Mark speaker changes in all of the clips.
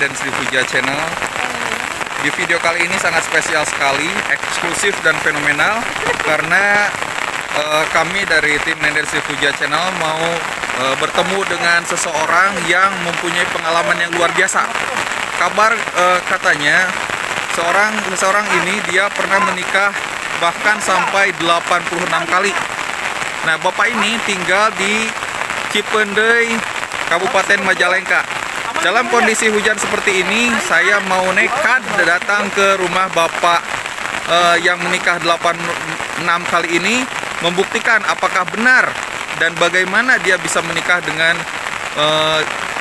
Speaker 1: Nenden Sri Puja Channel. Di video kali ini sangat spesial sekali, eksklusif dan fenomenal karena kami dari tim Nenden Sri Puja Channel mau bertemu dengan seseorang yang mempunyai pengalaman yang luar biasa. Kabar katanya seseorang ini dia pernah menikah bahkan sampai 86 kali. Nah, bapak ini tinggal di Cipendei, Kabupaten Majalengka. Dalam kondisi hujan seperti ini, saya mau nekat datang ke rumah bapak yang menikah 86 kali ini, membuktikan apakah benar dan bagaimana dia bisa menikah dengan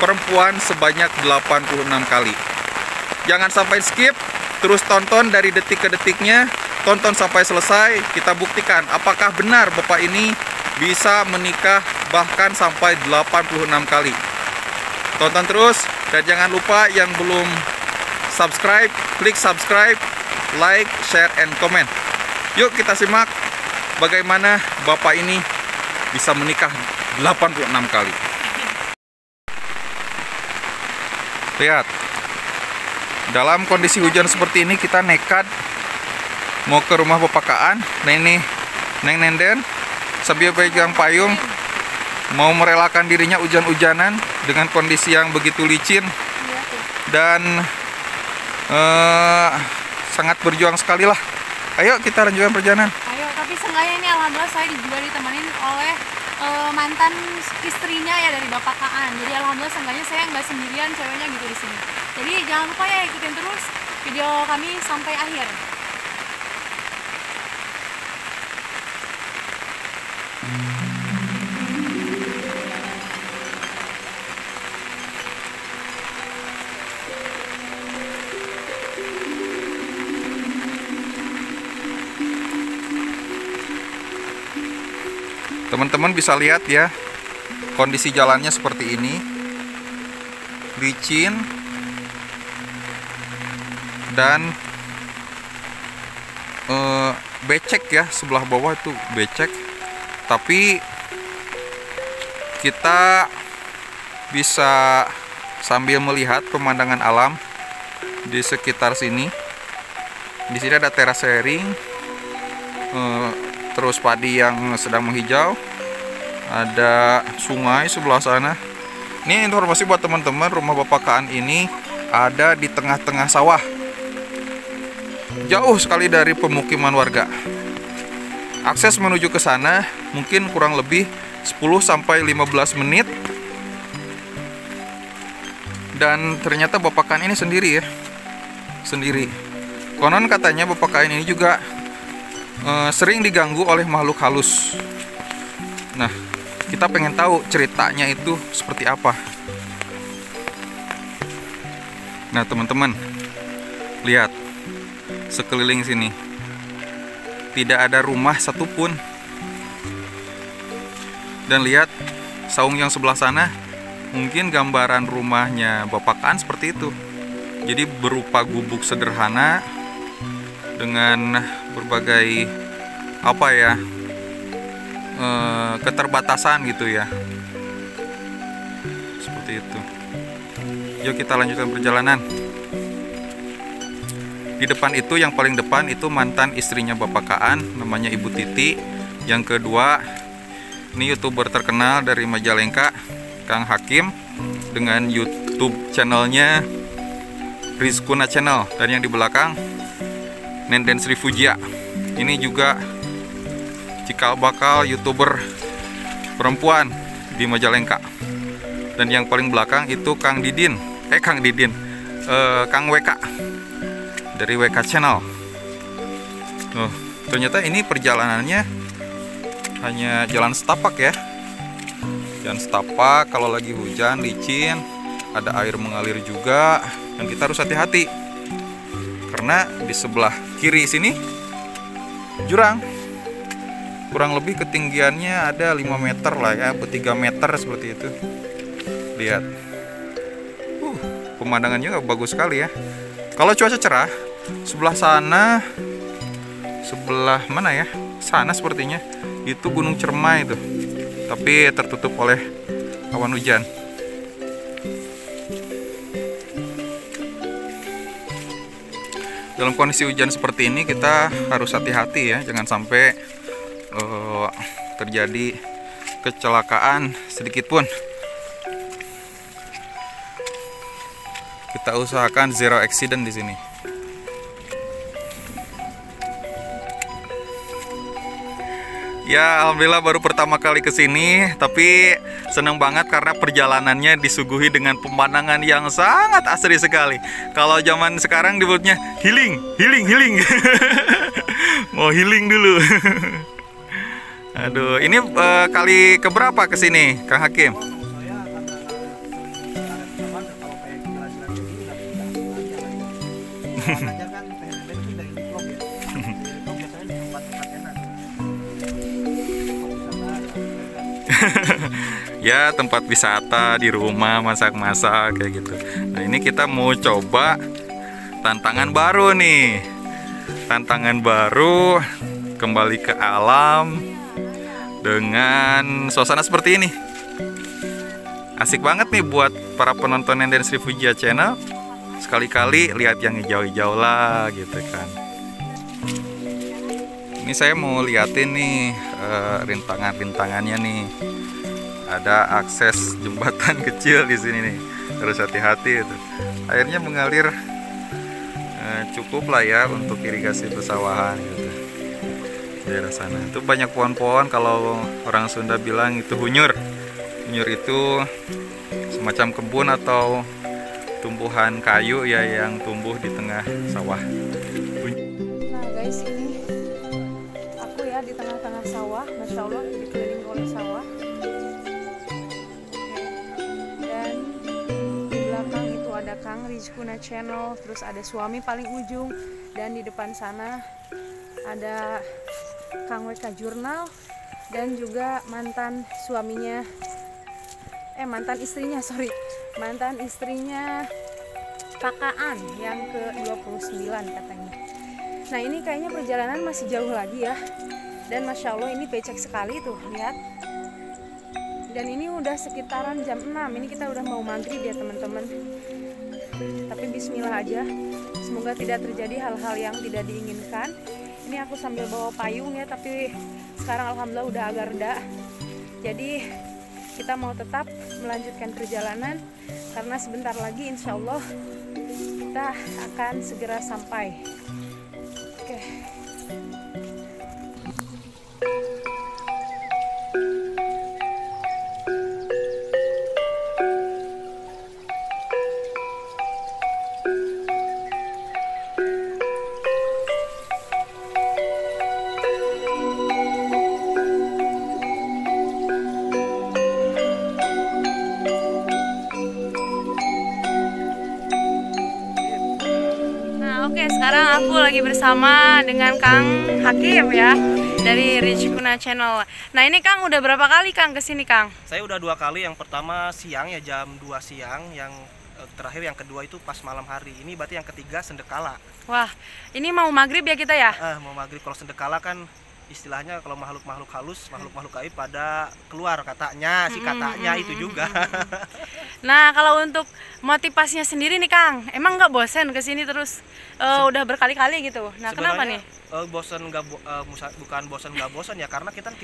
Speaker 1: perempuan sebanyak 86 kali. Jangan sampai skip, terus tonton dari detik ke detiknya, tonton sampai selesai. Kita buktikan apakah benar bapak ini bisa menikah bahkan sampai 86 kali. Tonton terus dan jangan lupa yang belum subscribe, klik subscribe, like, share, and comment. Yuk kita simak bagaimana bapak ini bisa menikah 86 kali. Lihat, dalam kondisi hujan seperti ini kita nekat mau ke rumah bapak Kaan. Nah, ini Neng Nenden sambil pegang payung mau merelakan dirinya hujan-hujanan dengan kondisi yang begitu licin dan sangat berjuang sekali lah. Ayo kita lanjutkan perjalanan.
Speaker 2: Ayo, tapi seenggaknya ini alhamdulillah saya juga ditemenin oleh mantan istrinya ya dari bapak Kaan. Jadi alhamdulillah seenggaknya saya nggak sendirian ceweknya gitu di sini. Jadi jangan lupa ya ikutin terus video kami sampai akhir.
Speaker 1: Teman-teman bisa lihat ya, kondisi jalannya seperti ini, licin dan becek ya, sebelah bawah itu becek. Tapi kita bisa sambil melihat pemandangan alam di sekitar sini. Di sini ada teras sharing, terus padi yang sedang menghijau, ada sungai sebelah sana. Ini informasi buat teman-teman, rumah bapak Kaan ini ada di tengah-tengah sawah, jauh sekali dari pemukiman warga. Akses menuju ke sana mungkin kurang lebih 10-15 menit. Dan ternyata bapak Kaan ini sendiri ya, sendiri. Konon katanya bapak Kaan ini juga sering diganggu oleh makhluk halus. Nah, kita pengen tahu ceritanya itu seperti apa. Nah, teman-teman, lihat sekeliling sini, tidak ada rumah satupun. Dan lihat saung yang sebelah sana, mungkin gambaran rumahnya bapak Kaan seperti itu. Jadi berupa gubuk sederhana dengan berbagai keterbatasan gitu ya, seperti itu. Yuk kita lanjutkan perjalanan. Di depan itu, yang paling depan itu mantan istrinya bapak Kaan, namanya Ibu Titi. Yang kedua, ini YouTuber terkenal dari Majalengka, Kang Hakim, dengan YouTube channelnya Rizkuna Channel. Dan yang di belakang Nenden Sri Puja. Ini juga cikal bakal YouTuber perempuan di Majalengka. Dan yang paling belakang itu Kang WK dari WK Channel. Ternyata ini perjalanannya hanya jalan setapak ya. Jalan setapak, kalau lagi hujan licin, ada air mengalir juga, dan kita harus hati-hati. Karena di sebelah kiri sini jurang. Kurang lebih ketinggiannya ada 5 meter lah ya, 3 meter seperti itu. Lihat. Pemandangannya bagus sekali ya. Kalau cuaca cerah, sebelah sana, sebelah mana ya? Sana sepertinya itu Gunung Cermai itu. Tapi tertutup oleh awan hujan. dalam kondisi hujan seperti ini kita harus hati-hati ya, jangan sampai terjadi kecelakaan sedikit pun. Kita usahakan zero accident di sini. Ya, alhamdulillah baru pertama kali ke sini, tapi seneng banget karena perjalanannya disuguhi dengan pemandangan yang sangat asri sekali. Kalau zaman sekarang disebutnya healing. Mau healing dulu. Aduh, ini kali keberapa ke sini, Kang Hakim? Ya, tempat wisata di rumah, masak-masak kayak gitu. Nah, ini kita mau coba tantangan baru nih. Tantangan baru, kembali ke alam dengan suasana seperti ini. Asik banget nih buat para penonton Nenden Srifuja Channel. Sekali-kali lihat yang hijau-hijau lah gitu kan. Ini saya mau liatin nih rintangan-rintangannya nih. Ada akses jembatan kecil di sini nih, harus hati-hati itu. Airnya mengalir cukup lah ya untuk irigasi persawahan gitu. Daerah sana itu banyak pohon-pohon, kalau orang Sunda bilang itu hunyur. Hunyur itu semacam kebun atau tumbuhan kayu ya yang tumbuh di tengah sawah.
Speaker 2: Nah guys, ini aku ya di tengah-tengah sawah, masya Allah dikelilingi oleh sawah. Dan di belakang itu ada Kang Rizkuna Channel, terus ada suami paling ujung, dan di depan sana ada Kang WK Jurnal dan juga mantan suaminya, mantan istrinya Pakaan yang ke-29 katanya. Nah ini kayaknya perjalanan masih jauh lagi ya, dan masya Allah ini becek sekali tuh, lihat. Dan ini udah sekitaran jam 6, ini kita udah mau maghrib ya teman-teman. Tapi bismillah aja, semoga tidak terjadi hal-hal yang tidak diinginkan. Ini aku sambil bawa payung ya, tapi sekarang alhamdulillah udah agak reda. Jadi kita mau tetap melanjutkan perjalanan karena sebentar lagi insya Allah kita akan segera sampai. Oke. Oke, sekarang aku lagi bersama dengan Kang Hakim ya, dari Rizkuna Channel. Nah ini Kang udah berapa kali Kang kesini Kang?
Speaker 3: Saya udah 2 kali, yang pertama siang ya jam 2 siang, yang terakhir yang kedua itu pas malam hari. Ini berarti yang ketiga sendekala.
Speaker 2: Wah, ini mau maghrib ya kita ya?
Speaker 3: Mau maghrib. Kalau sendekala kan istilahnya kalau makhluk-makhluk halus, makhluk-makhluk gaib pada keluar katanya, itu juga.
Speaker 2: Nah kalau untuk motivasinya sendiri nih Kang, emang nggak bosen kesini terus? Udah berkali-kali gitu. Nah kenapa nih?
Speaker 3: Bukan bosan nggak bosan ya, karena kita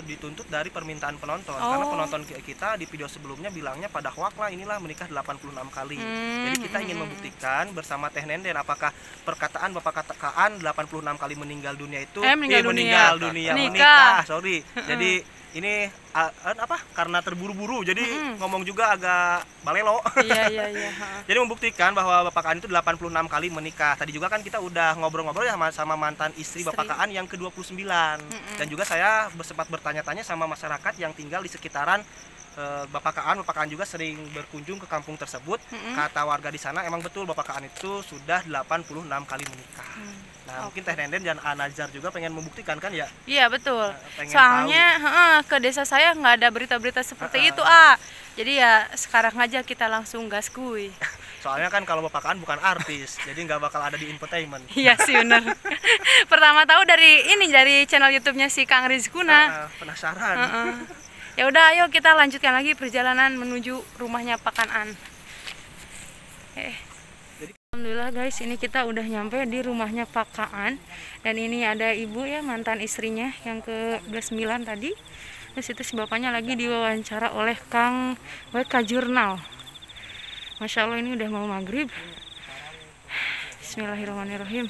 Speaker 3: dituntut dari permintaan penonton. Karena penonton kita di video sebelumnya bilangnya pada hoak lah, inilah menikah 86 kali. Jadi kita ingin membuktikan bersama Teh Nenden apakah perkataan Bapak Kakaan 86 kali meninggal dunia itu meninggal dunia menikah. Jadi ini karena terburu-buru jadi ngomong juga agak balelo.
Speaker 2: Iya.
Speaker 3: Jadi membuktikan bahwa Bapak Kaan itu 86 kali menikah. Tadi juga kan kita udah ngobrol-ngobrol ya sama mantan istri Bapak Kaan yang ke-29. Dan juga saya sempat bertanya-tanya sama masyarakat yang tinggal di sekitaran Bapak Kaan juga sering berkunjung ke kampung tersebut. Kata warga di sana emang betul Bapak Kaan itu sudah 86 kali menikah. Nah, mungkin Teh Nenden dan Anazar juga pengen membuktikan kan ya?
Speaker 2: Iya betul. Soalnya ke desa saya nggak ada berita-berita seperti itu Jadi ya sekarang aja kita langsung gaskui.
Speaker 3: Soalnya kan kalau Bapak Kaan bukan artis, jadi nggak bakal ada di infotainment.
Speaker 2: Iya sih bener. Pertama tahu dari channel YouTube-nya si Kang Rizkuna.
Speaker 3: Penasaran.
Speaker 2: Ya udah, ayo kita lanjutkan lagi perjalanan menuju rumahnya Pak Kanan. Alhamdulillah Alhamdulillah guys, ini kita udah nyampe di rumahnya Pak Kaan. Dan ini ada ibu ya, mantan istrinya yang ke-29 tadi. Terus itu si bapaknya lagi diwawancara oleh Kang WK Jurnal. Masya Allah, ini udah mau maghrib. Bismillahirrahmanirrahim.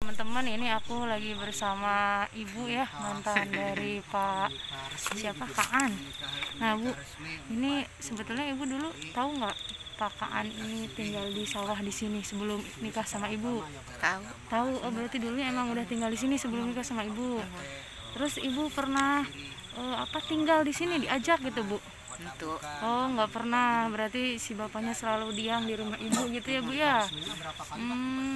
Speaker 2: Teman-teman, ini aku lagi bersama ibu ya, mantan dari Pak siapa, Kaan. Nah Bu, ini sebetulnya ibu dulu tahu nggak Pak Kaan ini tinggal di sawah di sini sebelum nikah sama ibu?
Speaker 4: Tahu.
Speaker 2: Tahu. Oh, berarti dulu emang udah tinggal di sini sebelum nikah sama ibu. Terus ibu pernah tinggal di sini, diajak gitu Bu?
Speaker 4: Untuk
Speaker 2: Oh, nggak pernah. Berarti si bapaknya selalu diam di rumah ibu gitu ya Bu ya?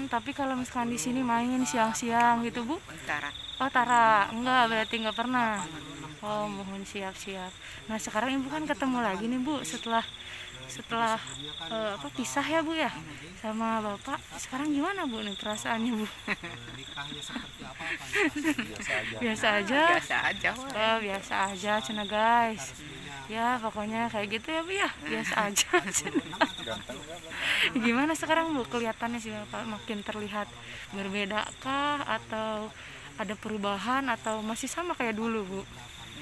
Speaker 2: Tapi kalau misalkan di sini main siang-siang gitu Bu?
Speaker 4: Utara.
Speaker 2: Oh, Tara. Enggak, berarti nggak pernah. Oh, mohon siap-siap. Nah, sekarang ibu kan ketemu lagi nih Bu setelah pisah ya Bu ya sama bapak. Sekarang gimana Bu nih perasaannya Bu? Biasa aja.
Speaker 4: Biasa aja.
Speaker 2: Oh, biasa aja cina guys. Ya pokoknya kayak gitu ya Bu ya, biasa aja. Gimana sekarang Bu kelihatannya sih Bapak, makin terlihat berbeda kah atau ada perubahan atau masih sama kayak dulu Bu?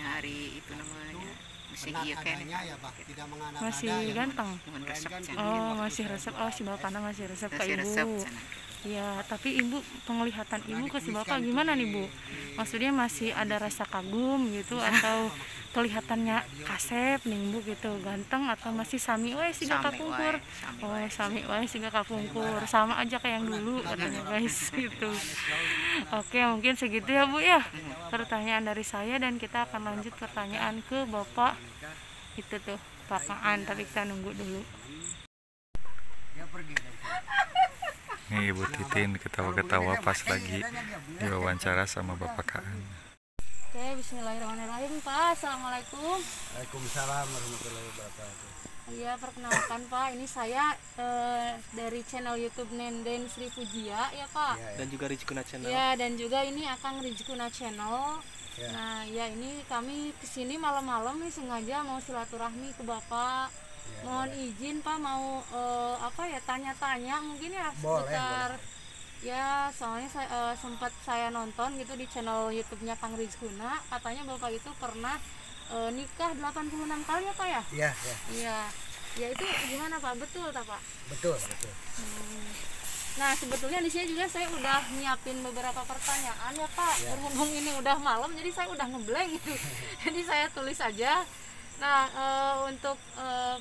Speaker 4: Nyari itu namanya masih iya kan,
Speaker 2: Masih ganteng?
Speaker 4: resep
Speaker 2: Oh, masih resep. Oh, si bapaknya masih resep ke
Speaker 4: masih
Speaker 2: ibu.
Speaker 4: resep sana.
Speaker 2: Ya, tapi ibu, penglihatan ibu ke si bapak gimana nih Bu? Maksudnya masih ada rasa kagum gitu atau kelihatannya kasep nih Bu gitu, ganteng atau masih sami wae siga kapungkur? Oh, sami wae siga kapungkur, sama aja kayak yang dulu katanya guys gitu. Oke, mungkin segitu ya Bu ya pertanyaan dari saya, dan kita akan lanjut pertanyaan ke bapak itu tuh Pak Kaan, tapi kita nunggu dulu.
Speaker 1: Nih Ibu Titin ketawa-ketawa pas lagi diwawancara sama Bapak Kaan.
Speaker 2: Oke, bismillahirrahmanirrahim Pak. Assalamualaikum.
Speaker 5: Waalaikumsalam warahmatullahi wabarakatuh.
Speaker 2: Iya, perkenalkan Pak, ini saya dari channel YouTube Nenden Sri Fujia ya Pak.
Speaker 3: Dan juga Rizkuna Channel.
Speaker 2: Ya, dan juga ini Akang Rizkuna Channel.
Speaker 5: Ya.
Speaker 2: Nah, ya ini kami kesini malam-malam nih sengaja mau silaturahmi ke Bapak. Mohon izin Pak, mau tanya-tanya mungkin ya seputar. Ya, soalnya sempat saya nonton gitu di channel YouTube-nya Kang Rizkuna, katanya Bapak itu pernah nikah 86 kali ya Pak ya?
Speaker 5: Iya, ya.
Speaker 2: Iya. Ya itu gimana Pak? Betul tak Pak?
Speaker 5: Betul, betul.
Speaker 2: Nah, sebetulnya di sini juga saya udah nyiapin beberapa pertanyaan ya Pak.
Speaker 5: Ya.
Speaker 2: Berhubung ini udah malam, jadi saya udah ngeblank gitu. Jadi saya tulis aja. Nah, untuk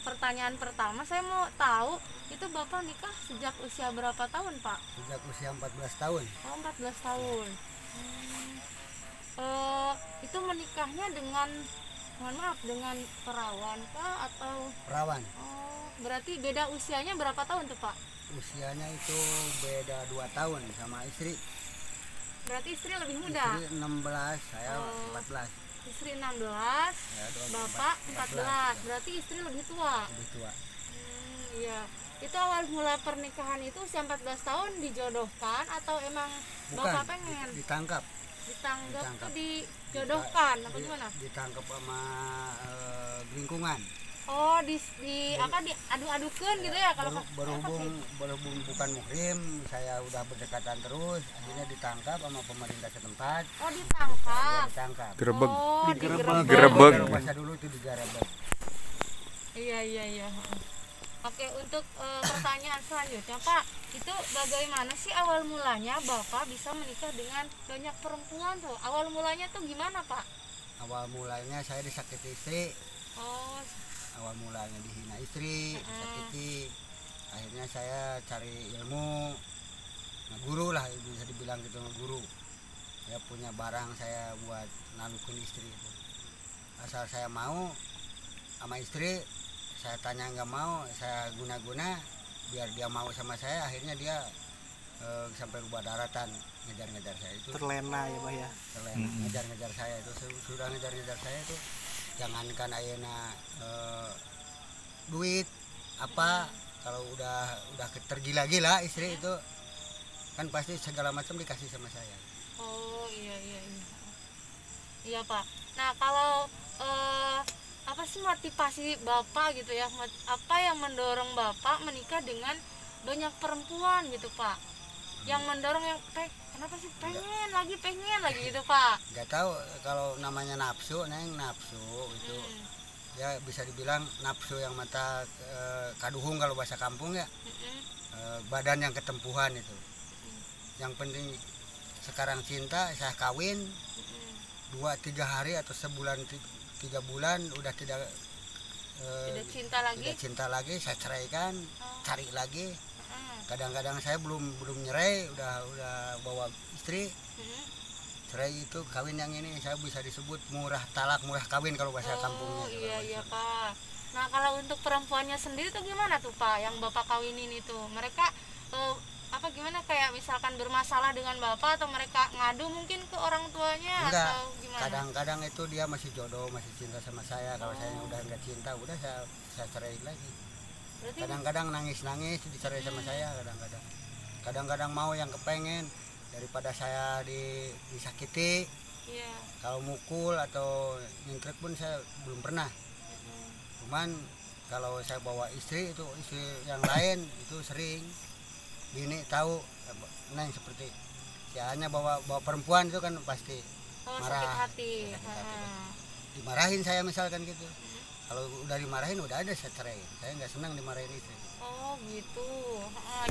Speaker 2: pertanyaan pertama saya mau tahu itu Bapak nikah sejak usia berapa tahun Pak?
Speaker 5: Sejak usia 14 tahun.
Speaker 2: Oh, 14 tahun. Itu menikahnya dengan, mohon maaf, dengan perawan Pak atau?
Speaker 5: Perawan.
Speaker 2: Oh, berarti beda usianya berapa tahun tuh Pak?
Speaker 5: Usianya itu beda 2 tahun sama istri.
Speaker 2: Berarti istri lebih muda?
Speaker 5: Istri 16, saya 14.
Speaker 2: Istri 16,
Speaker 5: Ya,
Speaker 2: Bapak 14. Berarti istri lebih tua?
Speaker 5: Lebih tua.
Speaker 2: Iya. Itu awal mula pernikahan itu usia 14 tahun dijodohkan atau emang Bapak pengen?
Speaker 5: Ditangkap.
Speaker 2: Ditangkap tuh dijodohkan apa gimana?
Speaker 5: Ditangkap sama lingkungan.
Speaker 2: Oh, diadu-adukan gitu ya kalau
Speaker 5: berhubung bukan muhrim, saya udah berdekatan terus, akhirnya ditangkap sama pemerintah setempat.
Speaker 2: Oh, ditangkap.
Speaker 5: Ya, ditangkap.
Speaker 1: Gerebek.
Speaker 2: Oh,
Speaker 1: Gerebek.
Speaker 5: Masa dulu itu digerebek.
Speaker 2: Iya. Oke, untuk pertanyaan selanjutnya Pak, itu bagaimana sih awal mulanya Bapak bisa menikah dengan banyak perempuan tuh? Awal mulanya tuh gimana Pak?
Speaker 5: Awal mulanya saya disakiti istri.
Speaker 2: Oh,
Speaker 5: Awal mulanya dihina istri, disakiti. Akhirnya saya cari ilmu, guru lah, bisa dibilang gitu, guru. Saya punya barang saya buat nalukin istri itu. Asal saya mau sama istri, saya tanya nggak mau, saya guna-guna biar dia mau sama saya. Akhirnya dia sampai rubah daratan ngejar-ngejar saya itu.
Speaker 3: Terlena ya Pak ya.
Speaker 5: Ngejar-ngejar saya itu, sudah ngejar-ngejar saya itu. Jangankan ayeuna duit apa, kalau udah tergila-gila istri itu kan pasti segala macam dikasih sama saya.
Speaker 2: Oh iya Pak. Nah kalau apa sih motivasi Bapak gitu ya? Apa yang mendorong Bapak menikah dengan banyak perempuan gitu, Pak? Yang mendorong yang kenapa sih pengen lagi gitu, Pak?
Speaker 5: Nggak tahu kalau namanya nafsu, Neng, nafsu itu ya bisa dibilang nafsu yang mata kaduhung kalau bahasa kampung ya. Badan yang ketempuhan itu. Yang penting sekarang cinta, saya kawin 2-3 hari atau sebulan 3 bulan udah tidak cinta lagi, saya ceraikan, cari lagi. Kadang-kadang saya belum nyerai, udah bawa istri. Cerai itu kawin yang ini saya bisa disebut murah talak, murah kawin kalau bahasa kampungnya.
Speaker 2: Iya Pak. Nah kalau untuk perempuannya sendiri tuh gimana tuh Pak yang Bapak kawinin itu? Mereka gimana kayak misalkan bermasalah dengan Bapak atau mereka ngadu mungkin ke orang tuanya?
Speaker 5: Enggak,
Speaker 2: atau gimana?
Speaker 5: kadang-kadang itu dia masih jodoh, masih cinta sama saya. Kalau saya udah nggak cinta, udah saya cerai lagi.
Speaker 2: Berarti
Speaker 5: Kadang-kadang nangis dicerai sama saya, kadang-kadang mau yang kepengen daripada saya disakiti.
Speaker 2: iya.
Speaker 5: Kalau mukul atau nyentrik pun saya belum pernah. Cuman kalau saya bawa istri yang lain itu sering. Bini tahu, Neng seperti hanya bawa perempuan itu kan pasti marah.
Speaker 2: Sakit hati.
Speaker 5: Dimarahin saya misalkan gitu. Kalau udah dimarahin udah ada saya cerai. Saya nggak senang dimarahin istri.
Speaker 2: Oh gitu.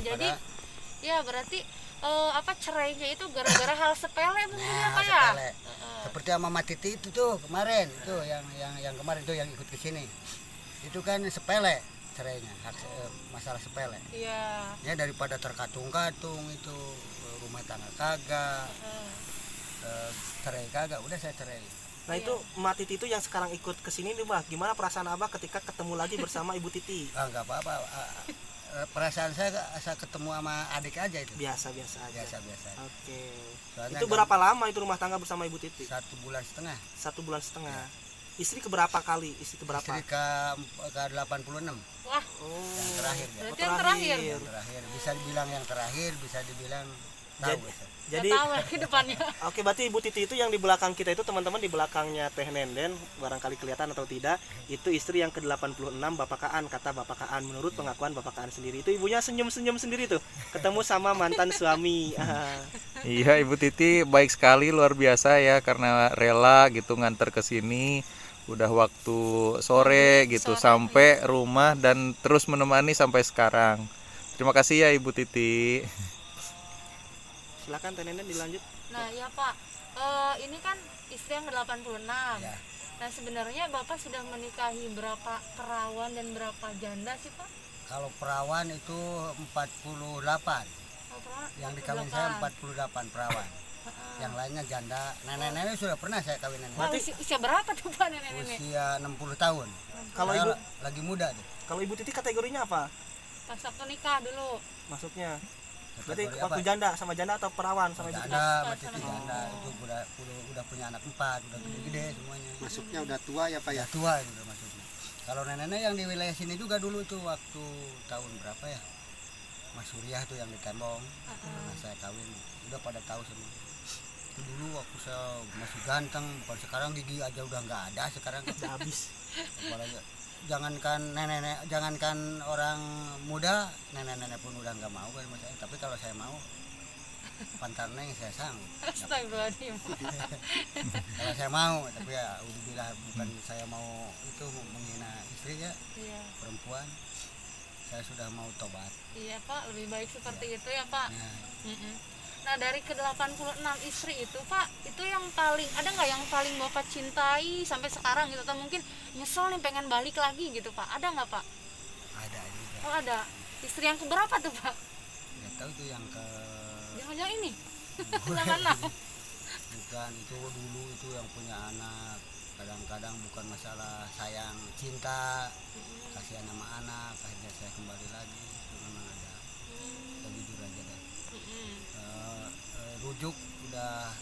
Speaker 2: Jadi ya berarti cerainya itu gara-gara hal sepele begitu ya Pak ya?
Speaker 5: Sepele. Seperti sama Mama Titi itu tuh kemarin itu yang kemarin tuh yang ikut ke sini. Itu kan sepele cerainya, masalah sepele.
Speaker 2: Iya.
Speaker 5: Ya daripada terkatung-katung itu rumah tangga kagak, cerai kagak, udah saya cerai.
Speaker 3: Nah itu Mbak Titi itu yang sekarang ikut ke sini nih Mbak, gimana perasaan Abah ketika ketemu lagi bersama Ibu Titi?
Speaker 5: Enggak apa-apa. Perasaan saya ketemu sama adik aja itu.
Speaker 3: Biasa aja.
Speaker 5: Biasa.
Speaker 3: Oke.
Speaker 5: Soalnya
Speaker 3: Itu berapa lama itu rumah tangga bersama Ibu Titi?
Speaker 5: 1,5 bulan.
Speaker 3: 1,5 bulan. Istri keberapa kali? Istri keberapa?
Speaker 5: Istri ke 86.
Speaker 2: Wah,
Speaker 5: Yang terakhir ya.
Speaker 2: berarti yang terakhir.
Speaker 5: Yang terakhir. Bisa dibilang yang terakhir, bisa dibilang tahu.
Speaker 3: Jadi
Speaker 2: Nggak tahu lagi depannya.
Speaker 3: Oke, berarti Ibu Titi itu yang di belakang kita itu teman-teman, di belakangnya Teh Nenden, barangkali kelihatan atau tidak, itu istri yang ke-86 Bapak Kaan, kata Bapak Kaan menurut pengakuan Bapak Kaan sendiri. Itu ibunya senyum-senyum sendiri tuh, ketemu sama mantan suami.
Speaker 1: Iya, Ibu Titi baik sekali, luar biasa ya, karena rela gitu nganter ke sini. Udah waktu sore gitu sampai rumah dan terus menemani sampai sekarang. Terima kasih ya Ibu Titi.
Speaker 3: Silakan Teh Nenden dilanjut.
Speaker 2: Nah ya Pak, ini kan istri yang ke-86
Speaker 5: Ya.
Speaker 2: Nah sebenarnya Bapak sudah menikahi berapa perawan dan berapa janda sih Pak?
Speaker 5: Kalau perawan itu 48. Yang dikawin saya 48 perawan. Yang lainnya janda. Nenek-nenek sudah pernah saya kawin nenek.
Speaker 2: Berarti usia berapa tuh Pak nenek-nenek?
Speaker 5: Usia 60 tahun.
Speaker 3: Kalau
Speaker 5: Saya
Speaker 3: Ibu
Speaker 5: lagi muda tuh.
Speaker 3: kalau Ibu Titi kategorinya apa?
Speaker 2: Pas waktu nikah dulu.
Speaker 3: Maksudnya? Berarti
Speaker 5: Kategori
Speaker 3: waktu
Speaker 5: apa?
Speaker 3: janda sama janda atau perawan sama Ibu Titi?
Speaker 5: Janda, Titi janda itu udah punya anak 4, udah gede-gede semuanya.
Speaker 6: Masuknya udah tua ya Pak ya?
Speaker 5: Ya tua itu maksudnya. Kalau nenek-nenek yang di wilayah sini juga dulu tuh waktu tahun berapa ya? Mas Surya tuh yang di Tembong. Karena saya kawin udah pada tahu semua. Itu dulu waktu saya masih ganteng, bukan sekarang gigi aja udah nggak ada, sekarang
Speaker 3: Udah habis.
Speaker 5: apalagi jangankan nenek-nenek, jangankan orang muda, nenek-nenek pun udah nggak mau kan saya. Tapi kalau saya mau pantarnya yang saya sanggup.
Speaker 2: Astagfirullahaladzim.
Speaker 5: Kalau saya mau, tapi ya udah bukan saya mau itu menghina istri ya,
Speaker 2: Iya.
Speaker 5: perempuan. Saya sudah mau tobat.
Speaker 2: Iya Pak, lebih baik seperti itu ya Pak.
Speaker 5: Nah,
Speaker 2: Nah dari ke-86 istri itu Pak, itu yang paling, ada nggak yang paling Bapak cintai sampai sekarang gitu? Atau mungkin nyesel nih pengen balik lagi gitu Pak? Ada nggak Pak?
Speaker 5: ada juga.
Speaker 2: Oh ada. Istri yang keberapa tuh Pak?
Speaker 5: Nggak tahu tuh yang ke
Speaker 2: Jangan-jangan ini? Yang mana?
Speaker 5: bukan itu dulu itu yang punya anak. Kadang-kadang bukan masalah sayang cinta, kasihan sama anak, akhirnya saya kembali lagi. Itu memang ada. Kita jujur aja deh. Rujuk udah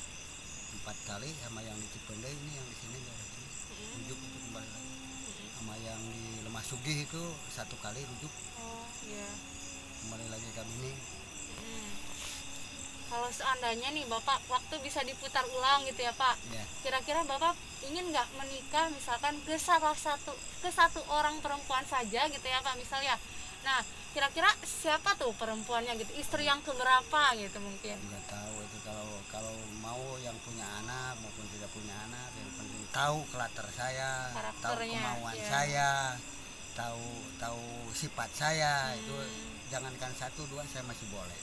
Speaker 5: 4 kali sama yang di Cipende ini, yang di sini rujuk itu kembali lagi. Sama yang di Lemah Sugih itu 1 kali rujuk
Speaker 2: Oh iya.
Speaker 5: kembali lagi ke ini.
Speaker 2: kalau seandainya nih Bapak waktu bisa diputar ulang gitu ya Pak,
Speaker 5: Ya.
Speaker 2: kira-kira Bapak ingin nggak menikah misalkan ke satu orang perempuan saja gitu ya Pak misalnya. Nah kira-kira siapa tuh perempuannya gitu, istri yang keberapa gitu mungkin?
Speaker 5: Nggak tahu itu, kalau mau yang punya anak maupun tidak punya anak, yang penting tahu karakter saya, tahu
Speaker 2: Karakternya,
Speaker 5: kemauan
Speaker 2: ya.
Speaker 5: saya, tahu sifat saya. Itu jangankan 1, 2 saya masih boleh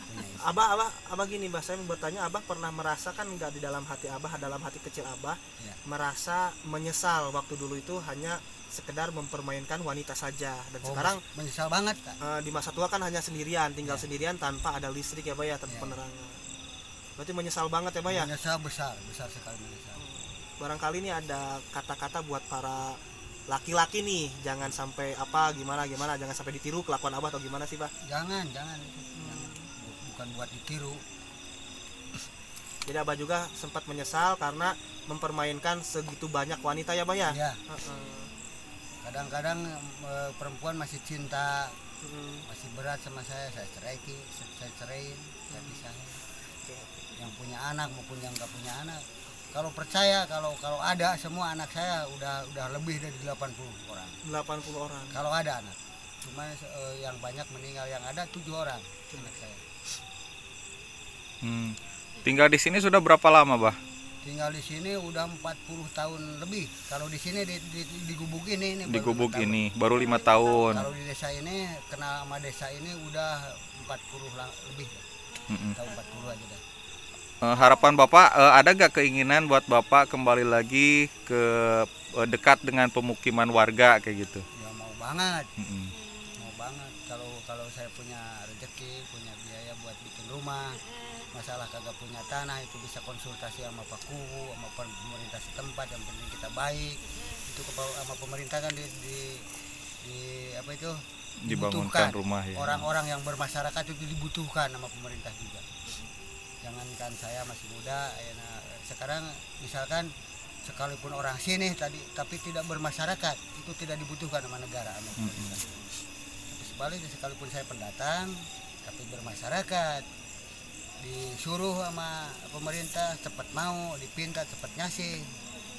Speaker 5: punya istri.
Speaker 3: Abah gini, Bah, saya mau bertanya, Abah pernah merasakan nggak di dalam hati Abah, dalam hati kecil Abah,
Speaker 5: Ya.
Speaker 3: merasa menyesal waktu dulu itu hanya sekedar mempermainkan wanita saja, dan sekarang
Speaker 5: menyesal banget Kak.
Speaker 3: di masa tua kan hanya sendirian, tinggal sendirian tanpa ada listrik ya Bah ya, tanpa penerangan. Berarti menyesal banget ya Bah ya.
Speaker 5: Menyesal besar sekali menyesal.
Speaker 3: Barangkali ini ada kata-kata buat para laki-laki nih, jangan sampai gimana, jangan sampai ditiru kelakuan Abah atau gimana sih Bah?
Speaker 5: Jangan. Bukan buat ditiru.
Speaker 3: Jadi Abah juga sempat menyesal karena mempermainkan segitu banyak wanita ya Bah ya.
Speaker 5: Ya. Kadang-kadang perempuan masih cinta, masih berat sama saya ceraiin, saya pisahin. Yang punya anak maupun yang nggak punya anak, kalau percaya, kalau ada semua anak saya udah lebih dari 80 orang.
Speaker 3: 80 orang.
Speaker 5: Kalau ada anak, cuma yang banyak meninggal, yang ada 7 orang anak saya.
Speaker 1: Tinggal di sini sudah berapa lama, Bah?
Speaker 5: Tinggal di sini udah 40 tahun lebih. Kalau di sini di gubuk ini
Speaker 1: Di
Speaker 5: baru
Speaker 1: gubuk
Speaker 5: 5 tahun.
Speaker 1: ini baru 5 tahun.
Speaker 5: Kalau di desa ini kenal sama desa ini udah 40 lebih. Tahun 40 aja dah.
Speaker 1: Harapan Bapak, ada gak keinginan buat Bapak kembali lagi ke dekat dengan pemukiman warga kayak gitu?
Speaker 5: Ya mau banget.
Speaker 1: Mm-mm.
Speaker 5: Mau banget kalau saya punya rezeki, punya biaya buat bikin rumah, masalah kagak punya tanah, itu bisa konsultasi sama Pak Kuhu, sama pemerintah setempat. Yang penting kita baik, itu sama pemerintah kan di apa itu
Speaker 1: Dibangunkan
Speaker 5: dibutuhkan.
Speaker 1: rumah ya.
Speaker 5: Orang-orang yang bermasyarakat itu dibutuhkan sama pemerintah juga. Jangankan saya masih muda, sekarang misalkan sekalipun orang sini tapi tidak bermasyarakat, itu tidak dibutuhkan sama negara, sama pemerintah. Tapi sebaliknya, sekalipun saya pendatang tapi bermasyarakat, disuruh sama pemerintah cepat mau, dipinta cepat ngasih,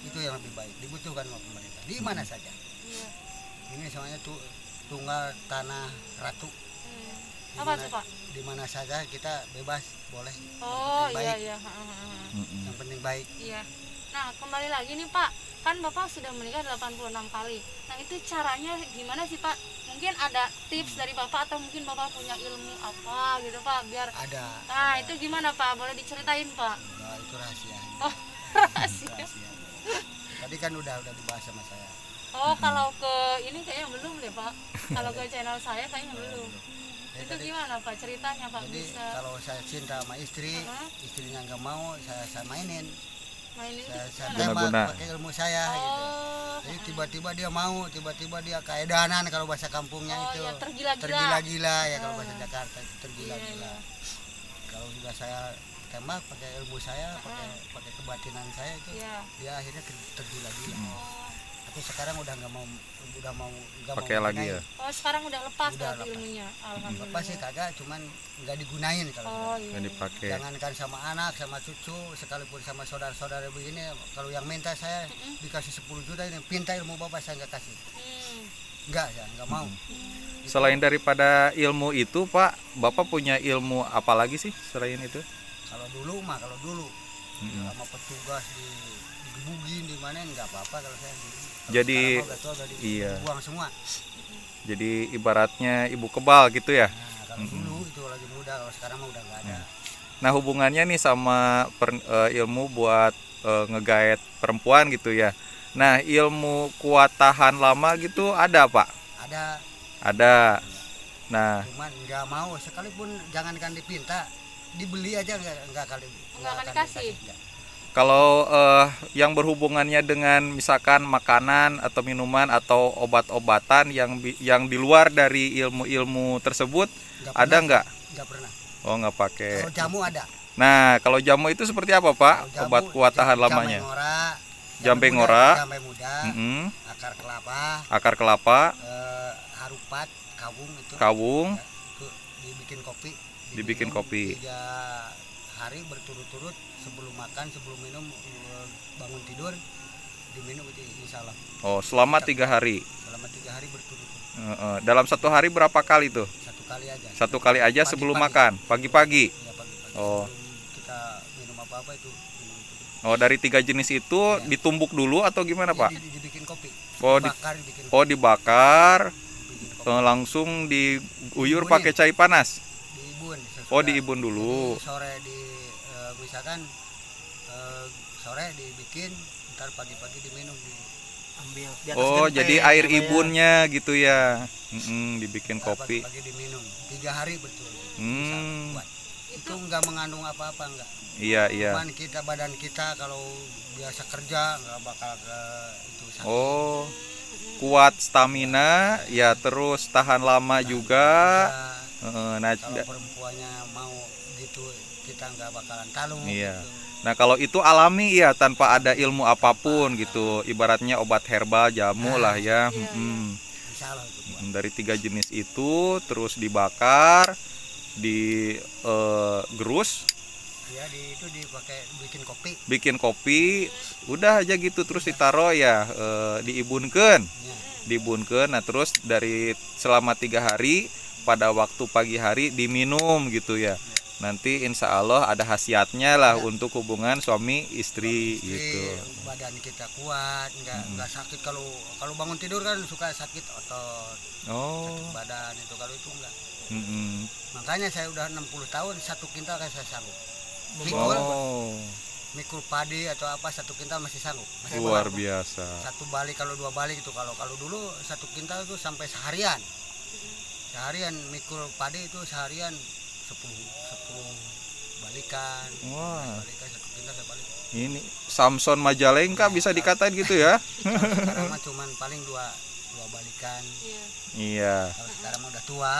Speaker 5: itu yang lebih baik, dibutuhkan sama pemerintah di mana saja. Ini semuanya tunggal tanah ratu.
Speaker 2: Apa tuh Pak?
Speaker 5: Di mana saja kita bebas, boleh.
Speaker 2: Oh
Speaker 5: Yang penting baik.
Speaker 2: iya.
Speaker 5: Yang penting baik.
Speaker 2: Iya. Nah kembali lagi nih Pak, kan Bapak sudah menikah 86 kali. Nah itu caranya gimana sih Pak? Mungkin ada tips dari Bapak atau mungkin Bapak punya ilmu apa gitu Pak biar.
Speaker 5: Ada.
Speaker 2: Nah itu gimana Pak? Boleh diceritain Pak?
Speaker 5: Nah, itu rahasia.
Speaker 2: Oh rahasia.
Speaker 5: Tadi kan udah dibahas sama saya.
Speaker 2: Oh kalau ke ini kayaknya belum deh Pak. Kalau ke channel saya kayaknya belum. Itu gimana Pak ceritanya Pak?
Speaker 5: Jadi
Speaker 2: Bisa
Speaker 5: kalau saya cinta sama istri, istrinya nggak mau, saya mainin.
Speaker 2: mainin
Speaker 5: Saya
Speaker 2: gimana?
Speaker 1: Guna-guna.
Speaker 5: tembak pakai ilmu saya gitu.
Speaker 2: Oh,
Speaker 5: Jadi tiba-tiba dia mau, tiba-tiba dia kaedanan kalau bahasa kampungnya
Speaker 2: oh
Speaker 5: itu.
Speaker 2: ya tergila-gila.
Speaker 5: Tergila-gila ya kalau bahasa Jakarta itu tergila-gila.
Speaker 2: Iya.
Speaker 5: Kalau sudah saya tembak pakai ilmu saya, pakai kebatinan saya itu,
Speaker 2: Iya.
Speaker 5: dia akhirnya tergila-gila.
Speaker 2: Oh.
Speaker 5: Tapi sekarang udah nggak mau nggak
Speaker 1: Pakai
Speaker 5: mau
Speaker 1: lagi ya.
Speaker 5: gunain.
Speaker 2: Oh sekarang udah lepas
Speaker 5: Udah
Speaker 2: berarti
Speaker 5: lepas.
Speaker 2: ilmunya. Alhamdulillah.
Speaker 5: Lepas sih kagak, cuman nggak digunain kalau
Speaker 2: Oh
Speaker 5: udah.
Speaker 2: iya.
Speaker 1: Yang dipakai.
Speaker 5: Jangankan sama anak, sama cucu, sekalipun sama saudara-saudara begini, kalau yang minta saya dikasih 10 juta ini, pinta ilmu bapak saya nggak kasih. Enggak ya, nggak mau.
Speaker 1: Selain daripada ilmu itu, Pak, Bapak punya ilmu apa lagi sih selain itu?
Speaker 5: Kalau dulu sama petugas digebugin di mana nggak apa-apa kalau saya. Kalau
Speaker 1: Jadi,
Speaker 5: sekarang mah udah tua, udah
Speaker 1: iya.
Speaker 5: dibuang semua.
Speaker 1: Jadi ibaratnya ibu kebal gitu ya.
Speaker 5: Nah, kalau dulu itu lagi muda, kalau sekarang mah udah nggak ada.
Speaker 1: Nah hubungannya nih sama ilmu buat ngegaet perempuan gitu ya. Nah ilmu kuat tahan lama gitu ada Pak?
Speaker 5: Ada,
Speaker 1: Ada. Nah
Speaker 5: cuman nggak mau, sekalipun jangankan dipinta, dibeli aja nggak akan
Speaker 2: dikasih.
Speaker 5: Nggak.
Speaker 1: kalau yang berhubungannya dengan misalkan makanan atau minuman atau obat-obatan yang di luar dari ilmu-ilmu tersebut
Speaker 5: Nggak
Speaker 1: ada
Speaker 5: pernah.
Speaker 1: nggak?
Speaker 5: Nggak pernah.
Speaker 1: Oh nggak pakai.
Speaker 5: Kalau jamu ada.
Speaker 1: Nah kalau jamu itu seperti apa Pak?
Speaker 5: Kalau jamu,
Speaker 1: Obat kuat tahan lamanya? Jambe ngora.
Speaker 5: Jambe muda,
Speaker 1: Mm-mm.
Speaker 5: akar kelapa,
Speaker 1: Akar kelapa,
Speaker 5: harupat, kawung itu.
Speaker 1: kawung.
Speaker 5: Ya, itu dibikin kopi.
Speaker 1: Dibikin kopi.
Speaker 5: 3 hari berturut-turut, sebelum makan, sebelum minum, bangun tidur diminum itu insya Allah.
Speaker 1: Oh, selama 3 hari.
Speaker 5: Selama 3 hari berturut-turut.
Speaker 1: Dalam 1 hari berapa kali tuh?
Speaker 5: 1 kali aja.
Speaker 1: 1 kali aja sebelum
Speaker 5: Pagi-pagi.
Speaker 1: makan, pagi-pagi.
Speaker 5: Ya, pagi-pagi.
Speaker 1: Oh.
Speaker 5: Sebelum kita minum apa-apa itu minum itu.
Speaker 1: Oh, dari 3 jenis itu ditumbuk dulu atau gimana, Pak?
Speaker 5: Dibikin kopi.
Speaker 1: Oh,
Speaker 5: Dibakar, dibikin
Speaker 1: Oh, dibakar,
Speaker 5: bikin kopi.
Speaker 1: langsung diuyur
Speaker 5: Diibunin.
Speaker 1: pakai cai panas.
Speaker 5: Diibun.
Speaker 1: Oh,
Speaker 5: sesudah.
Speaker 1: diibun dulu.
Speaker 5: Jadi sore misalkan sore dibikin, ntar pagi-pagi diminum
Speaker 3: Ambil di atas
Speaker 1: Oh,
Speaker 3: genteng,
Speaker 1: jadi air
Speaker 3: namanya.
Speaker 1: ibunnya gitu ya. Dibikin
Speaker 5: ntar
Speaker 1: kopi.
Speaker 5: pagi-pagi diminum 3 hari berturut-turut.
Speaker 1: Hmm.
Speaker 5: Bisa kuat. Itu nggak mengandung apa-apa, enggak.
Speaker 1: Iya, iya.
Speaker 5: Cuman badan kita kalau biasa kerja nggak bakal ke itu sakit.
Speaker 1: Oh, kuat stamina, ya terus tahan lama juga.
Speaker 5: Ya,
Speaker 1: Nah,
Speaker 5: kalau perempuannya mau gitu kita nggak bakalan talung.
Speaker 1: Iya.
Speaker 5: Gitu.
Speaker 1: Nah, kalau itu alami ya tanpa ada ilmu apapun gitu. Ibaratnya obat herbal, jamu lah ya.
Speaker 5: Insya Allah itu kuat.
Speaker 1: Dari 3 jenis itu terus dibakar, gerus,
Speaker 5: Ya itu dipakai bikin kopi.
Speaker 1: bikin kopi, udah aja gitu terus ditaruh ya, diibunkeun.
Speaker 5: Ya.
Speaker 1: Dibunkeun, nah terus dari selama 3 hari pada waktu pagi hari diminum gitu ya. Nanti insya Allah ada khasiatnya lah untuk hubungan suami istri
Speaker 5: Jadi,
Speaker 1: gitu.
Speaker 5: badan kita kuat, nggak sakit. Kalau bangun tidur kan suka sakit otot,
Speaker 1: Oh,
Speaker 5: sakit badan itu. Kalau itu enggak.
Speaker 1: mm-mm.
Speaker 5: Makanya saya udah 60 tahun 1 kintal kan saya sanggup. Mikul,
Speaker 1: Oh,
Speaker 5: mikul padi atau apa 1 kintal masih sanggup. Masih
Speaker 1: luar
Speaker 5: mampu.
Speaker 1: biasa.
Speaker 5: 1 balik, kalau 2 balik itu. Kalau dulu 1 kintal itu sampai seharian. Seharian mikul padi itu seharian 10 balikan.
Speaker 1: Wah,
Speaker 5: Balikan 1 kintal saya balik.
Speaker 1: ini Samson Majalengka bisa dikatain gitu ya?
Speaker 5: Sekarang mah cuman paling 2 balikan.
Speaker 1: Iya,
Speaker 5: Kalau sekarang mah udah tua,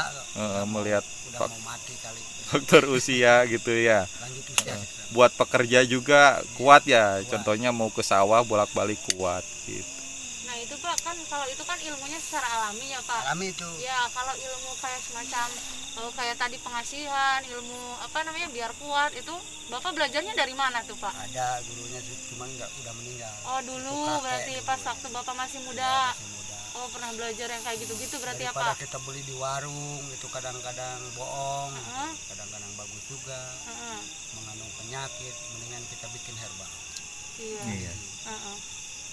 Speaker 1: melihat
Speaker 5: udah mau mati kali.
Speaker 1: faktor usia gitu ya.
Speaker 5: Lanjut usia sekarang.
Speaker 1: Buat pekerja juga kuat ya.
Speaker 5: Kuat.
Speaker 1: Contohnya mau ke sawah bolak-balik kuat gitu.
Speaker 2: Nah itu Pak, kan kalau itu kan ilmunya secara alami ya Pak.
Speaker 5: Alami itu.
Speaker 2: Ya kalau ilmu kayak semacam kayak tadi pengasihan, ilmu apa namanya biar kuat itu Bapak belajarnya dari mana tuh Pak?
Speaker 5: Ada gurunya cuman udah meninggal.
Speaker 2: Oh dulu
Speaker 5: Itu kakek
Speaker 2: berarti
Speaker 5: dulu.
Speaker 2: pas waktu Bapak masih
Speaker 5: Ya,
Speaker 2: muda.
Speaker 5: masih muda.
Speaker 2: Oh pernah belajar yang kayak gitu-gitu berarti ya
Speaker 5: Daripada
Speaker 2: Pak?
Speaker 5: kita beli di warung itu kadang-kadang bohong,
Speaker 2: Heeh,
Speaker 5: kadang-kadang bagus juga,
Speaker 2: heeh.
Speaker 5: mengandung penyakit. Mendingan kita bikin herbal.
Speaker 2: Iya.
Speaker 1: Iya.
Speaker 2: Heeh,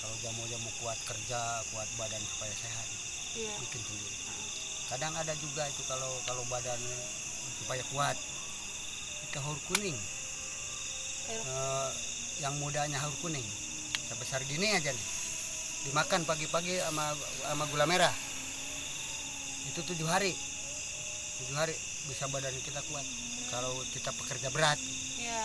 Speaker 5: Kalau jamu-jamu kuat kerja, kuat badan supaya sehat,
Speaker 2: iya.
Speaker 5: bikin sendiri. Kadang ada juga itu kalau badan supaya kuat, kita haur kuning.
Speaker 2: Haur-
Speaker 5: Yang mudanya haur kuning sebesar gini aja nih, dimakan pagi-pagi sama gula merah. Itu 7 hari bisa badan kita kuat. Kalau kita pekerja berat,
Speaker 2: Iya.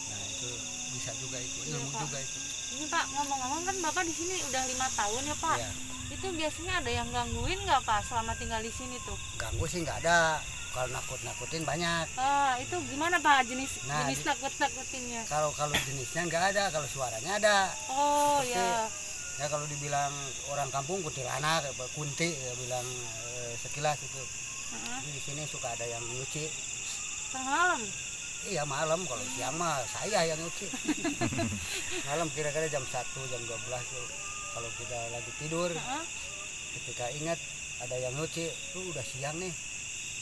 Speaker 5: nah itu bisa juga, itu
Speaker 2: Iya,
Speaker 5: ilmu
Speaker 2: Pak.
Speaker 5: juga itu.
Speaker 2: Ini Pak ngomong-ngomong kan Bapak di sini udah 5 tahun ya Pak.
Speaker 5: Ya,
Speaker 2: Itu biasanya ada yang gangguin nggak Pak selama tinggal di sini tuh?
Speaker 5: ganggu sih nggak ada. Kalau nakut-nakutin banyak.
Speaker 2: Ah itu gimana Pak jenis
Speaker 5: Nah,
Speaker 2: nakut-nakutinnya?
Speaker 5: Kalau jenisnya nggak ada, kalau suaranya ada.
Speaker 2: Oh
Speaker 5: Seperti-
Speaker 2: ya.
Speaker 5: Ya kalau dibilang orang kampung kuntilanak, kunti ya bilang sekilas itu.
Speaker 2: Heeh.
Speaker 5: Di sini suka ada yang nyuci.
Speaker 2: Tengah malam.
Speaker 5: Iya malam, kalau siang mah saya yang nyuci. Malam kira-kira jam 1, jam 12 tuh. Kalau kita lagi tidur,
Speaker 2: Heeh.
Speaker 5: ketika ingat ada yang nyuci, tuh udah siang nih.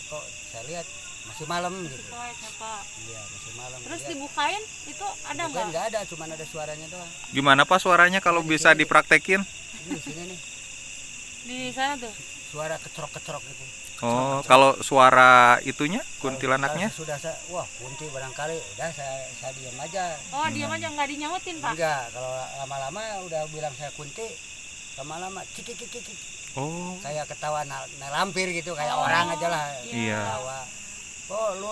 Speaker 5: Kok saya lihat masih malam gitu.
Speaker 2: Baik ya Pak.
Speaker 5: Iya, masih malam.
Speaker 2: Terus
Speaker 5: lihat.
Speaker 2: dibukain itu ada
Speaker 5: Bukan,
Speaker 2: nggak?
Speaker 5: nggak ada, cuman ada suaranya doang.
Speaker 1: Gimana Pak suaranya kalau bisa dipraktekin?
Speaker 5: Ini sini nih,
Speaker 2: Di sana tuh.
Speaker 5: suara kecrok-kecrok gitu.
Speaker 1: Oh, kalau suara itunya kuntilanaknya?
Speaker 5: Kalau sudah saya, wah kunti barangkali, udah saya diam aja.
Speaker 2: Oh diam aja nggak dinyautin Pak.
Speaker 5: Enggak, kalau lama-lama udah bilang saya kunti, lama-lama cik
Speaker 1: Oh,
Speaker 5: kayak ketawa lampir gitu, kayak orang aja lah.
Speaker 1: Iya.
Speaker 5: Ketawa. Oh lu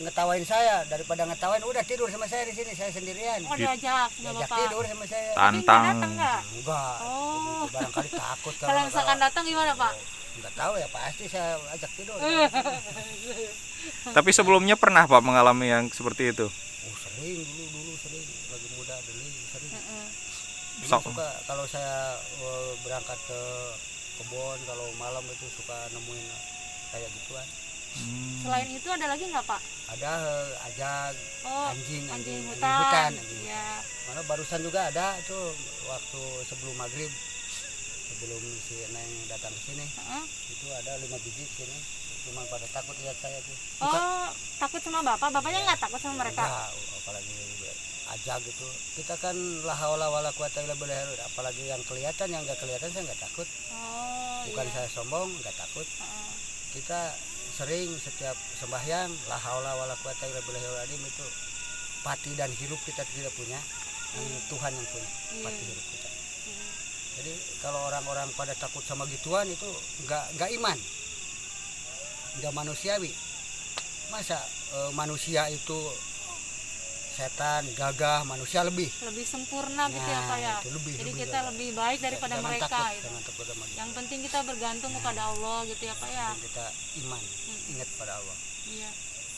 Speaker 5: ngetawain saya, daripada ngetawain udah tidur sama saya di sini, saya sendirian.
Speaker 2: Oh diajak sama
Speaker 5: Diajak
Speaker 2: Bapak.
Speaker 5: tidur sama saya.
Speaker 2: Tapi nggak
Speaker 1: Tantang.
Speaker 2: datang nggak?
Speaker 5: Enggak.
Speaker 2: Oh.
Speaker 5: Gitu, barangkali takut
Speaker 2: Kalau misalkan datang gimana Pak?
Speaker 5: enggak tahu ya, pasti saya ajak tidur.
Speaker 1: tapi sebelumnya pernah Pak mengalami yang seperti itu?
Speaker 5: Oh sering, dulu sering, lagi muda dulu sering.
Speaker 2: Heeh.
Speaker 5: Ini
Speaker 1: So-
Speaker 5: suka kalau saya berangkat ke kebun, kalau malam itu suka nemuin kayak gituan.
Speaker 2: Selain itu ada lagi nggak Pak?
Speaker 5: Ada ajag,
Speaker 2: Oh,
Speaker 5: anjing
Speaker 2: anjing
Speaker 5: hutan.
Speaker 2: hutan.
Speaker 5: Anjing
Speaker 2: Ya.
Speaker 5: hutan. Malah barusan juga ada tuh waktu sebelum maghrib, sebelum si Neng datang ke sini,
Speaker 2: Heeh.
Speaker 5: itu ada 5 biji di sini. Cuma pada takut lihat saya tuh.
Speaker 2: Oh, takut sama Bapak? Bapaknya nggak takut sama mereka?
Speaker 5: Enggak, apalagi ajag gitu. Kita kan la haula wala quwata illa billah, apalagi yang kelihatan, yang enggak kelihatan saya enggak takut.
Speaker 2: Oh,
Speaker 5: Bukan
Speaker 2: iya.
Speaker 5: saya sombong, enggak takut.
Speaker 2: Heeh.
Speaker 5: Kita sering setiap sembahyang la haula wala quwata illa billahil azim itu pati dan hirup kita tidak punya, Tuhan yang punya pati hirup kita. Jadi kalau orang-orang pada takut sama gituan itu enggak iman, enggak manusiawi. Masa manusia itu setan gagah, manusia lebih
Speaker 2: Sempurna gitu ya Pak ya.
Speaker 5: itu lebih,
Speaker 2: Jadi
Speaker 5: lebih
Speaker 2: kita
Speaker 5: gagah.
Speaker 2: lebih baik daripada
Speaker 5: Jangan
Speaker 2: mereka
Speaker 5: takut,
Speaker 2: gitu.
Speaker 5: jangan takut sama gitu.
Speaker 2: Yang penting kita bergantung kepada Allah gitu ya Pak ya.
Speaker 5: Dan kita iman, ingat pada Allah.
Speaker 2: Iya.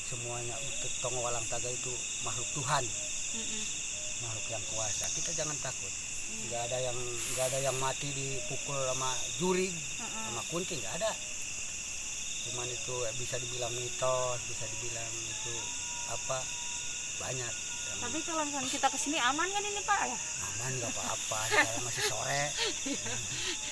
Speaker 5: Semuanya tong walang taga itu makhluk Tuhan,
Speaker 2: Mm-mm.
Speaker 5: makhluk yang kuasa. Kita jangan takut. Nggak ada yang mati dipukul sama juri, sama kunci, nggak ada. Cuman itu bisa dibilang mitos, bisa dibilang itu apa, banyak.
Speaker 2: Tapi kalau misalnya kita kesini aman kan ini Pak ya?
Speaker 5: Aman nggak apa-apa, sekarang masih sore.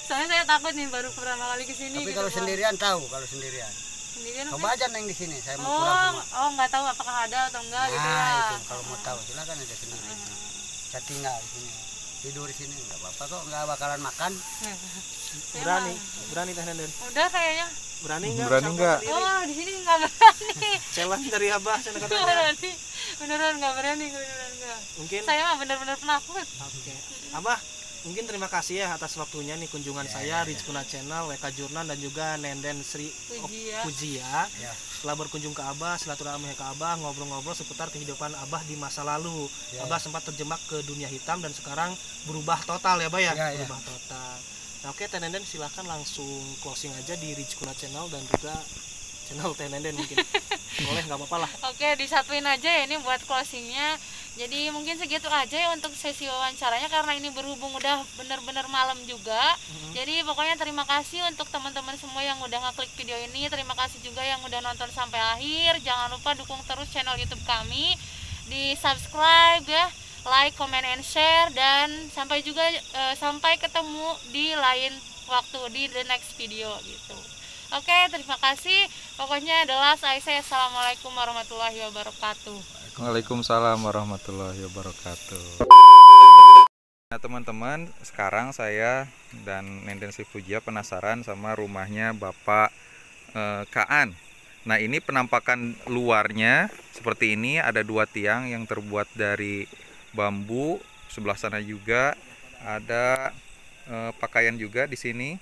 Speaker 2: Soalnya saya takut nih baru pertama kali kesini.
Speaker 5: Tapi
Speaker 2: gitu,
Speaker 5: kalau
Speaker 2: Pak.
Speaker 5: sendirian tahu, kalau sendirian.
Speaker 2: Sendirian
Speaker 5: Coba aja Neng di sini, saya mau
Speaker 2: Oh,
Speaker 5: pulang semua.
Speaker 2: oh nggak tahu apakah ada atau enggak gitu ya.
Speaker 5: Nah, itu kalau mau tahu silakan aja sendiri. Saya tinggal di sini, tidur di sini nggak apa-apa kok, nggak bakalan makan.
Speaker 3: Berani Teh Nenden.
Speaker 2: Udah kayaknya.
Speaker 3: Berani nggak?
Speaker 1: Berani nggak?
Speaker 2: Oh, di sini nggak berani.
Speaker 3: Challenge dari Abah sana
Speaker 2: Nggak
Speaker 3: katanya.
Speaker 2: berani. Beneran nggak berani, beneran nggak.
Speaker 3: Mungkin
Speaker 2: Saya mah bener-bener penakut.
Speaker 3: oke. Abah, mungkin terima kasih ya atas waktunya nih kunjungan saya Rizkuna Channel, WK Jurnal dan juga Nenden Sri
Speaker 2: Pujia.
Speaker 3: Pujia.
Speaker 5: Ya.
Speaker 3: Setelah berkunjung ke Abah, silaturahmi ke Abah, ngobrol-ngobrol seputar kehidupan Abah di masa lalu.
Speaker 5: Ya.
Speaker 3: Abah sempat terjebak ke dunia hitam dan sekarang berubah total ya, Bah ya?
Speaker 5: Ya, ya.
Speaker 3: Berubah total. Nah, oke, Teh Nenden silahkan langsung closing aja di Rizkuna Channel dan juga channel Teh Nenden mungkin. Boleh, nggak apa-apa lah.
Speaker 2: Oke, disatuin aja ya ini buat closingnya. Jadi mungkin segitu aja ya untuk sesi wawancaranya karena ini berhubung udah bener-bener malam juga. Jadi pokoknya terima kasih untuk teman-teman semua yang udah ngeklik video ini. Terima kasih juga yang udah nonton sampai akhir. Jangan lupa dukung terus channel YouTube kami. Di subscribe ya, like, comment, and share. Dan sampai juga sampai ketemu di lain waktu di the next video gitu. Oke, terima kasih. Pokoknya adalah saya. Assalamualaikum warahmatullahi wabarakatuh.
Speaker 1: Waalaikumsalam warahmatullahi wabarakatuh. Nah teman-teman, sekarang saya dan Nenden Sri Pujia penasaran sama rumahnya Bapak Kaan. Nah ini penampakan luarnya seperti ini, ada 2 tiang yang terbuat dari bambu. Sebelah sana juga ada pakaian juga di sini.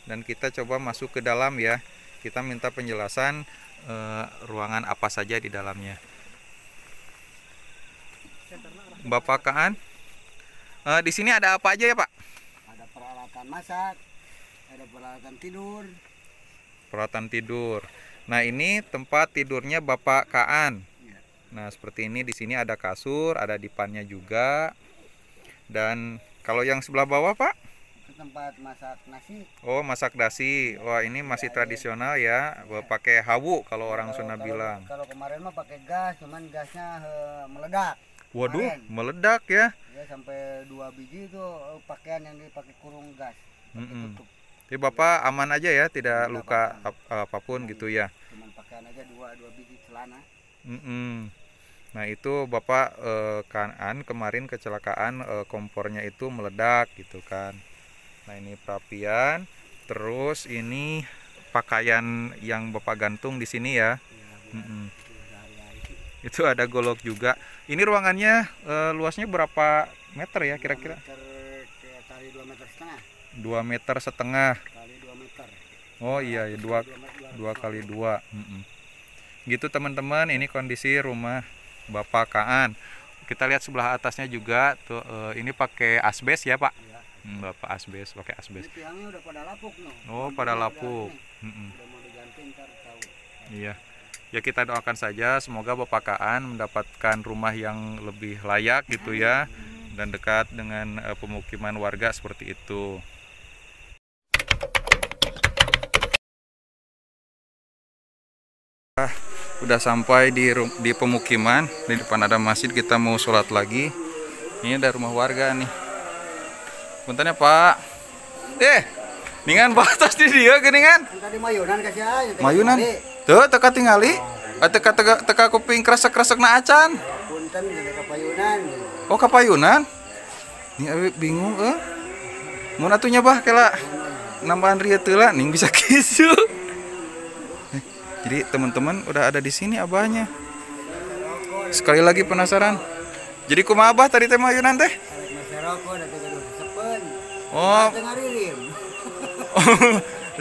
Speaker 1: Dan kita coba masuk ke dalam ya. Kita minta penjelasan ruangan apa saja di dalamnya. Bapak Kaan, di sini ada apa aja ya Pak?
Speaker 5: Ada peralatan masak, ada peralatan tidur.
Speaker 1: Peralatan tidur. Nah ini tempat tidurnya Bapak Kaan.
Speaker 5: Ya.
Speaker 1: Nah seperti ini, di sini ada kasur, ada dipannya juga. Dan kalau yang sebelah bawah Pak?
Speaker 5: Itu tempat masak nasi.
Speaker 1: Oh masak nasi. Wah ini masih tradisional ya, pakai hawu kalau orang Sunda bilang.
Speaker 5: Kalau kemarin mah pakai gas, cuman gasnya meledak.
Speaker 1: Waduh,
Speaker 5: Kemarin.
Speaker 1: meledak ya.
Speaker 5: Ya sampai 2 biji itu pakaian yang dipakai kurung gas. Tutup.
Speaker 1: Jadi Bapak aman aja ya, tidak
Speaker 5: Tidak
Speaker 1: luka
Speaker 5: apa-apa.
Speaker 1: apapun gitu ya.
Speaker 5: Cuman pakaian aja 2 biji celana.
Speaker 1: Nah itu Bapak Kaan kemarin kecelakaan, kompornya itu meledak gitu kan. Nah ini perapian, terus ini pakaian yang Bapak gantung di sini ya. Itu ada golok juga. Ini ruangannya luasnya berapa meter ya kira-kira?
Speaker 5: 2,5 meter.
Speaker 1: 2,5 meter.
Speaker 5: Kali 2 meter.
Speaker 1: Oh iya, 2 kali 2. Gitu teman-teman, ini kondisi rumah Bapak Kaan. Kita lihat sebelah atasnya juga tuh, ini pakai asbes ya Pak?
Speaker 5: Ya.
Speaker 1: Bapak asbes, pakai asbes.
Speaker 5: Ini tiangnya udah pada lapuk nih.
Speaker 1: Oh pada lapuk.
Speaker 5: Udah mau diganti ntar tahu.
Speaker 1: Iya. Ya kita doakan saja semoga Bapak Kaan mendapatkan rumah yang lebih layak gitu ya, dan dekat dengan pemukiman warga seperti itu. Udah sampai di pemukiman. Di depan ada masjid, kita mau sholat lagi. Ini ada rumah warga nih. Bentarnya Pak. Ningan batas di dia geningan.
Speaker 5: Tadi mayunan kasih aja.
Speaker 1: Mayunan. Tuh teka tingali. Teka kuping kresek-kresek na acan.
Speaker 5: Punten ke payunan.
Speaker 1: Oh kapayunan. Ini awe bingung Mun atunya bah kela nambahan rieu teu lah ning bisa kisu. Jadi teman-teman udah ada di sini abahnya. Sekali lagi penasaran. Jadi kumaha abah tadi teh mayunan teh? Oh.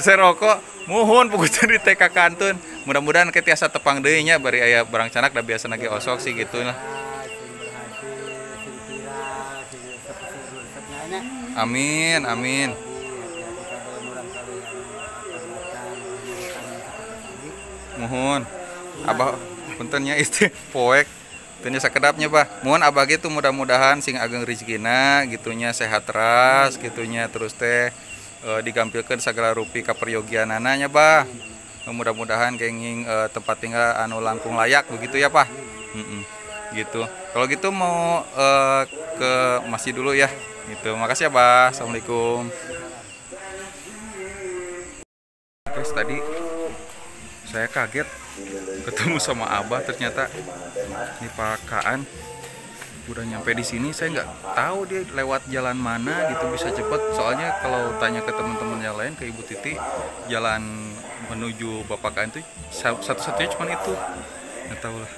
Speaker 1: Saya rokok muhun pugutan di TK Kantun. Mudah-mudahan ke tiasa tepang deui nya bari aya barang canak da biasa lagi osok sih gitu lah. Amin, amin. Mohon abah puntennya itu poek tennya sakedapnya bah mohon abah gitu mudah-mudahan sing ageng rezekina gitunya sehat teras gitunya terus teh digampilkan segala rupi kaperyogianana nya bah mudah-mudahan kenging tempat tinggal anu langkung layak begitu ya pak. Gitu kalau gitu mau ke masjid dulu ya gitu. Makasih ya bah. Assalamualaikum. Guys, tadi saya kaget ketemu sama abah, ternyata di Pakaan udah nyampe di sini. Saya nggak tahu dia lewat jalan mana gitu bisa cepet, soalnya kalau tanya ke teman-teman yang lain, ke Ibu Titi, jalan menuju Pakaan itu satu-satunya cuma itu, nggak tahu lah.